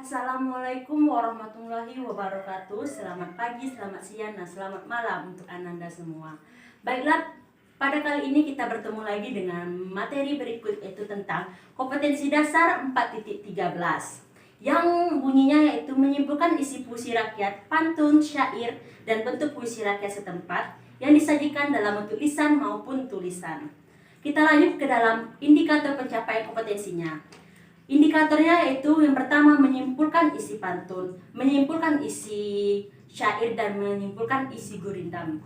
Assalamualaikum warahmatullahi wabarakatuh. Selamat pagi, selamat siang, dan selamat malam untuk Ananda semua. Baiklah, pada kali ini kita bertemu lagi dengan materi berikut, yaitu tentang kompetensi dasar 4.13 yang bunyinya yaitu menyimpulkan isi puisi rakyat, pantun, syair, dan bentuk puisi rakyat setempat yang disajikan dalam bentuk lisan maupun tulisan. Kita lanjut ke dalam indikator pencapaian kompetensinya. Indikatornya yaitu yang pertama menyimpulkan isi pantun, menyimpulkan isi syair, dan menyimpulkan isi gurindam.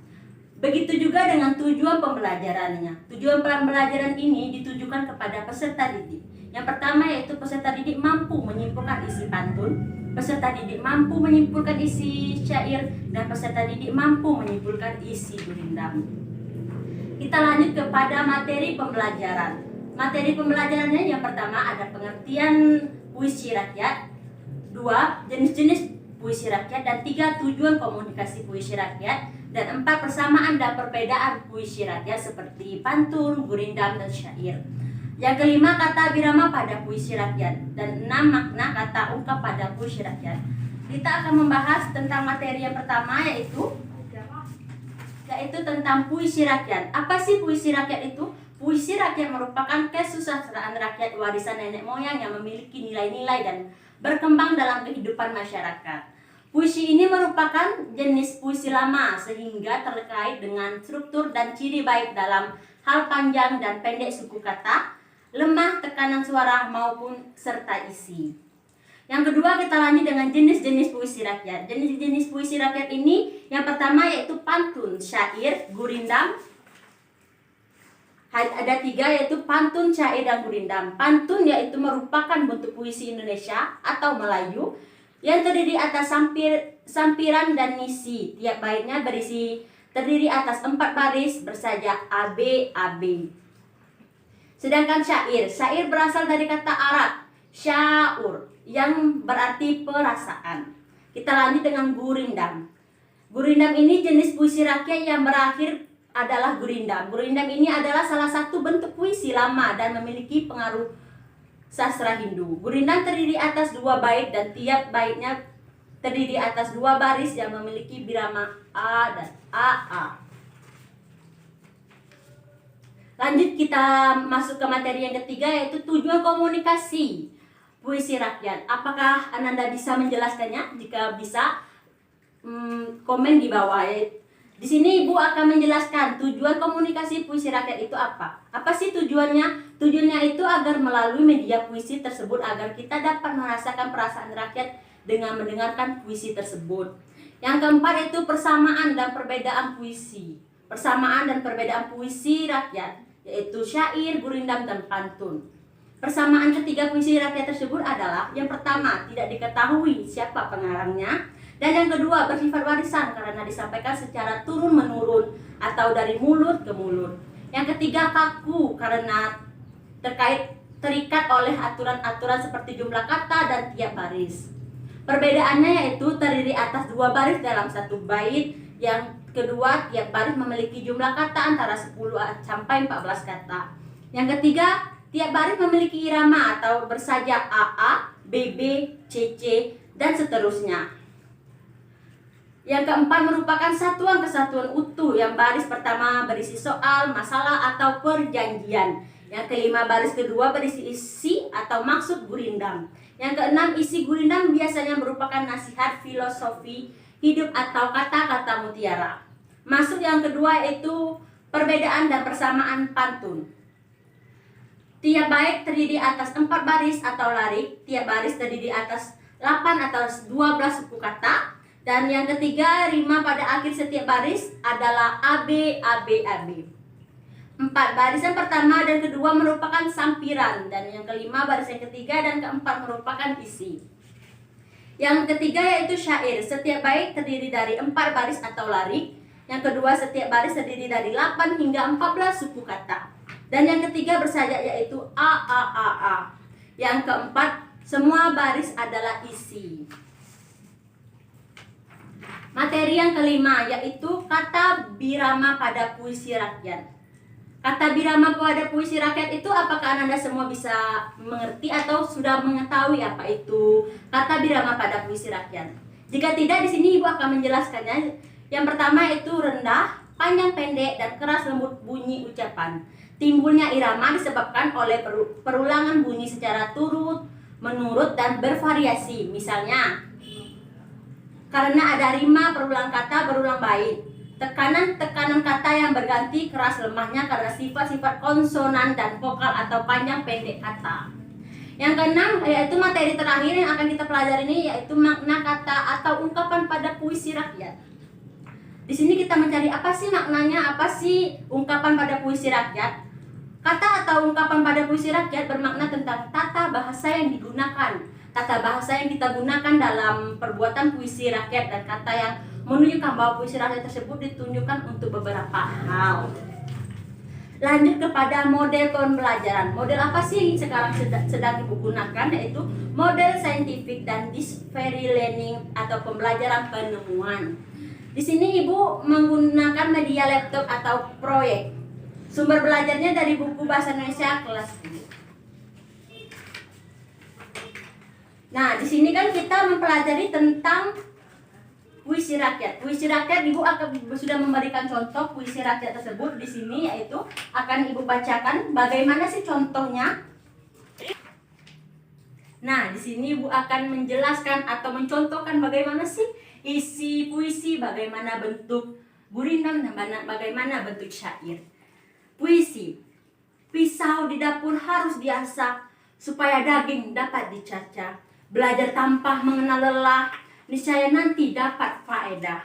Begitu juga dengan tujuan pembelajarannya. Tujuan pembelajaran ini ditujukan kepada peserta didik. Yang pertama yaitu peserta didik mampu menyimpulkan isi pantun, peserta didik mampu menyimpulkan isi syair, dan peserta didik mampu menyimpulkan isi gurindam. Kita lanjut kepada materi pembelajaran. Materi pembelajarannya yang pertama ada pengertian puisi rakyat, 2 jenis-jenis puisi rakyat, dan 3 tujuan komunikasi puisi rakyat, dan 4 persamaan dan perbedaan puisi rakyat seperti pantun, gurindam, dan syair. Yang kelima kata birama pada puisi rakyat, dan 6 makna kata ungkap pada puisi rakyat. Kita akan membahas tentang materi yang pertama yaitu tentang puisi rakyat. Apa sih puisi rakyat itu? Puisi rakyat merupakan kesusastraan rakyat warisan nenek moyang yang memiliki nilai-nilai dan berkembang dalam kehidupan masyarakat. Puisi ini merupakan jenis puisi lama sehingga terkait dengan struktur dan ciri baik dalam hal panjang dan pendek suku kata, lemah tekanan suara maupun serta isi. Yang kedua kita lanjut dengan jenis-jenis puisi rakyat. Jenis-jenis puisi rakyat ini yang pertama yaitu pantun, syair, gurindam. Ada 3 yaitu pantun, syair, dan gurindam. Pantun yaitu merupakan bentuk puisi Indonesia atau Melayu yang terdiri atas sampiran dan ngisi. Tiap baitnya terdiri atas 4 baris bersajak A B A B. Sedangkan syair berasal dari kata Arab syaur yang berarti perasaan. Kita lanjut dengan gurindam. Gurindam ini jenis puisi rakyat yang berakhir adalah gurindam. Gurindam ini adalah salah satu bentuk puisi lama dan memiliki pengaruh sastra Hindu. Gurindam terdiri atas 2 bait dan tiap baitnya terdiri atas 2 baris yang memiliki birama A dan AA. Lanjut kita masuk ke materi yang ketiga yaitu tujuan komunikasi puisi rakyat. Apakah Ananda bisa menjelaskannya? Jika bisa, komen di bawah. Di sini Ibu akan menjelaskan tujuan komunikasi puisi rakyat itu apa. Apa sih tujuannya? Tujuannya itu agar melalui media puisi tersebut agar kita dapat merasakan perasaan rakyat dengan mendengarkan puisi tersebut. Yang keempat itu persamaan dan perbedaan puisi. Persamaan dan perbedaan puisi rakyat yaitu syair, gurindam, dan pantun. Persamaan ketiga puisi rakyat tersebut adalah yang pertama tidak diketahui siapa pengarangnya. Dan yang kedua bersifat warisan karena disampaikan secara turun-menurun atau dari mulut ke mulut. Yang ketiga kaku karena terikat oleh aturan-aturan seperti jumlah kata dan tiap baris. Perbedaannya yaitu terdiri atas 2 baris dalam 1 bait. Yang kedua tiap baris memiliki jumlah kata antara 10 sampai 14 kata. Yang ketiga tiap baris memiliki irama atau bersajak AA, BB, CC, dan seterusnya. Yang keempat merupakan satuan kesatuan utuh yang baris pertama berisi soal, masalah, atau perjanjian. Yang kelima baris kedua berisi isi atau maksud gurindam. Yang keenam isi gurindam biasanya merupakan nasihat filosofi hidup atau kata-kata mutiara. Masuk yang kedua yaitu perbedaan dan persamaan pantun. Tiap bait terdiri atas 4 baris atau larik. Tiap baris terdiri atas 8 atau 12 suku kata. Dan yang ketiga, rima pada akhir setiap baris adalah AB, AB, AB. 4 barisan pertama dan kedua merupakan sampiran. Dan yang kelima, barisan ketiga dan keempat merupakan isi. Yang ketiga yaitu syair. Setiap bait terdiri dari 4 baris atau larik. Yang kedua, setiap baris terdiri dari 8 hingga 14 suku kata. Dan yang ketiga bersajak yaitu A, A, A, A. Yang keempat, semua baris adalah isi. Materi yang kelima yaitu kata birama pada puisi rakyat. Kata birama pada puisi rakyat itu apakah Ananda semua bisa mengerti atau sudah mengetahui apa itu kata birama pada puisi rakyat? Jika tidak, di sini Ibu akan menjelaskannya. Yang pertama itu rendah, panjang pendek, dan keras lembut bunyi ucapan. Timbulnya irama disebabkan oleh perulangan bunyi secara turut, menurut, dan bervariasi. Misalnya, karena ada rima berulang kata berulang bait. Tekanan kata yang berganti keras lemahnya karena sifat-sifat konsonan dan vokal atau panjang pendek kata. Yang keenam yaitu materi terakhir yang akan kita pelajari ini yaitu makna kata atau ungkapan pada puisi rakyat. Di sini kita mencari apa sih maknanya, apa sih ungkapan pada puisi rakyat. Kata atau ungkapan pada puisi rakyat bermakna tentang tata bahasa yang digunakan. Tata bahasa yang kita gunakan dalam perbuatan puisi rakyat dan kata yang menunjukkan bahwa puisi rakyat tersebut ditunjukkan untuk beberapa hal. Lanjut kepada model pembelajaran. Model apa sih yang sekarang sedang Ibu gunakan, yaitu model saintifik dan discovery learning atau pembelajaran penemuan. Di sini Ibu menggunakan media laptop atau proyek. Sumber belajarnya dari buku Bahasa Indonesia kelas 10. Nah, di sini kan kita mempelajari tentang puisi rakyat. Puisi rakyat Ibu sudah memberikan contoh puisi rakyat tersebut di sini, yaitu akan Ibu bacakan bagaimana sih contohnya. Nah, di sini Ibu akan menjelaskan atau mencontohkan bagaimana sih isi puisi, bagaimana bentuk gurindam dan bagaimana bentuk syair. Puisi. Pisau di dapur harus diasah supaya daging dapat dicaca. Belajar tanpa mengenal lelah, niscaya nanti dapat faedah.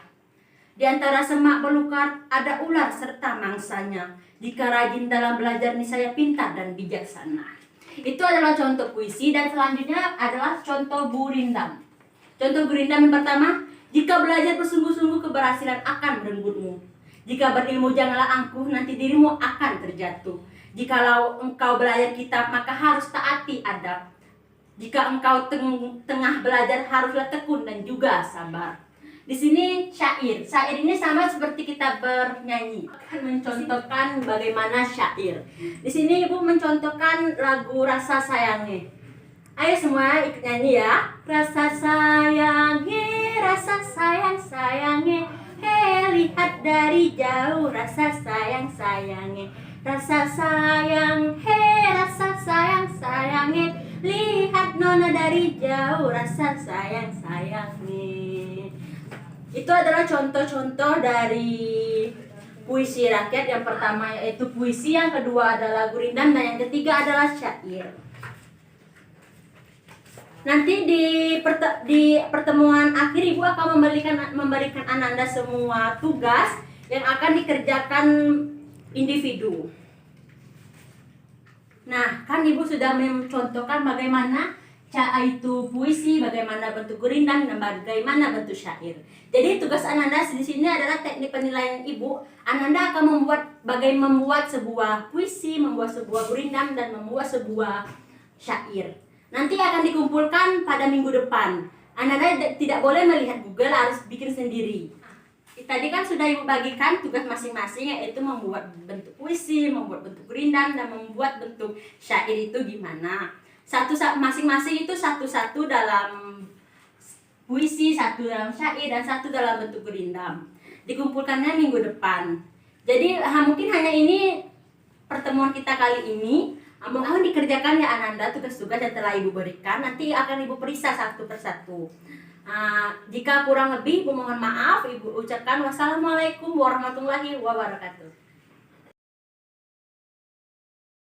Di antara semak belukar ada ular serta mangsanya. Jika rajin dalam belajar niscaya pintar dan bijaksana. Itu adalah contoh puisi, dan selanjutnya adalah contoh gurindam. Contoh gurindam yang pertama, jika belajar bersungguh-sungguh keberhasilan akan merenggutmu. Jika berilmu janganlah angkuh, nanti dirimu akan terjatuh. Jikalau engkau belajar kitab maka harus taati adab. Jika engkau tengah belajar haruslah tekun dan juga sabar. Di sini syair. Syair ini sama seperti kita bernyanyi. Akan mencontohkan bagaimana syair. Di sini Ibu mencontohkan lagu Rasa Sayange. Ayo semua ikut nyanyi ya. Rasa sayange, rasa sayang sayange. Lihat dari jauh rasa sayang sayange. Rasa sayang, rasa sayang sayange. Lihat nona dari jauh rasa sayang sayange. Itu adalah contoh-contoh dari puisi rakyat. Yang pertama yaitu puisi, yang kedua adalah gurindam, dan yang ketiga adalah syair. Nanti di pertemuan akhir Ibu akan memberikan Ananda semua tugas yang akan dikerjakan individu. Nah, kan Ibu sudah mencontohkan bagaimana cara itu puisi, bagaimana bentuk gurindam, dan bagaimana bentuk syair. Jadi tugas Ananda di sini adalah teknik penilaian Ibu. Ananda akan membuat sebuah puisi, membuat sebuah gurindam, dan membuat sebuah syair. Nanti akan dikumpulkan pada minggu depan. Ananda tidak boleh melihat Google, harus bikin sendiri. Tadi kan sudah Ibu bagikan tugas masing-masing, yaitu membuat bentuk puisi, membuat bentuk gurindam, dan membuat bentuk syair itu gimana. Masing-masing itu satu-satu dalam puisi, satu dalam syair, dan satu dalam bentuk gurindam. Dikumpulkannya minggu depan. Jadi mungkin hanya ini pertemuan kita kali ini. Mohon dikerjakan ya Ananda tugas-tugas yang telah Ibu berikan. Nanti akan Ibu periksa satu persatu. Jika kurang lebih Ibu mohon maaf. Ibu ucapkan wassalamualaikum warahmatullahi wabarakatuh.